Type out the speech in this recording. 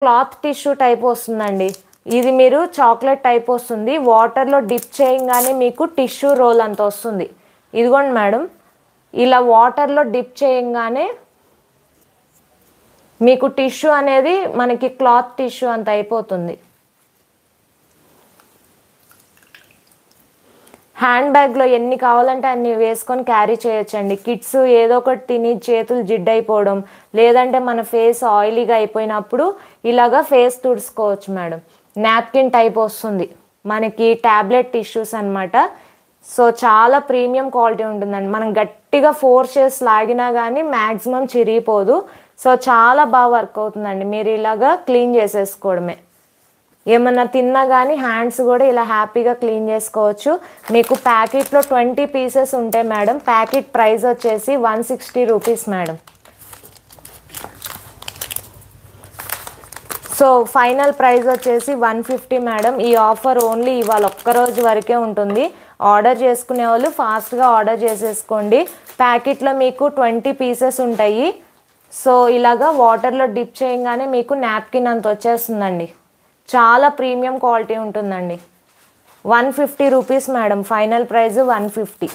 Cloth tissue type వస్తుందండి. ఇది మీరు చాక్లెట్ టైప్ వస్తుంది. వాటర్లో డిప్ చేయగానే మీకు టిష్యూ రోల్ అంత వస్తుంది. ఇదిగోండి మేడం, ఇలా వాటర్లో డిప్ చేయగానే మీకు టిష్యూ అనేది మనకి క్లాత్ టిష్యూ అంత అయిపోతుంది. హ్యాండ్ బ్యాగ్లో ఎన్ని కావాలంటే అన్ని వేసుకొని క్యారీ చేయొచ్చండి. కిడ్స్ ఏదో ఒకటి తిని చేతులు జిడ్డైపోవడం, లేదంటే మన ఫేస్ ఆయిలీగా అయిపోయినప్పుడు ఇలాగా ఫేస్ తుడుచుకోవచ్చు మేడం. నాప్కిన్ టైప్ వస్తుంది మనకి, ట్యాబ్లెట్ టిష్యూస్ అనమాట. సో చాలా ప్రీమియం క్వాలిటీ ఉంటుందండి. మనం గట్టిగా ఫోర్స్ చేసి లాగినా కానీ మ్యాక్సిమం చిరిగిపోదు. సో చాలా బాగా వర్క్ అవుతుందండి. మీరు ఇలాగా క్లీన్ చేసేసుకోవడమే. ఏమన్నా తిన్నా కానీ హ్యాండ్స్ కూడా ఇలా హ్యాపీగా క్లీన్ చేసుకోవచ్చు. మీకు ప్యాకెట్లో 20 పీసెస్ ఉంటాయి మేడం. ప్యాకెట్ ప్రైస్ వచ్చేసి 160 rupees madam. So final price వచ్చేసి 150 మేడం. ఈ ఆఫర్ ఓన్లీ ఇవాళ ఒక్కరోజు వరకే ఉంటుంది. ఆర్డర్ చేసుకునే వాళ్ళు ఫాస్ట్గా ఆర్డర్ చేసేసుకోండి. ప్యాకెట్లో మీకు 20 పీసెస్ ఉంటాయి. సో ఇలాగా వాటర్లో డిప్ చేయగానే మీకు నాప్కిన్ అంత వచ్చేస్తుందండి. చాలా ప్రీమియం క్వాలిటీ ఉంటుందండి. 150 రూపీస్ మేడం. Final price 150.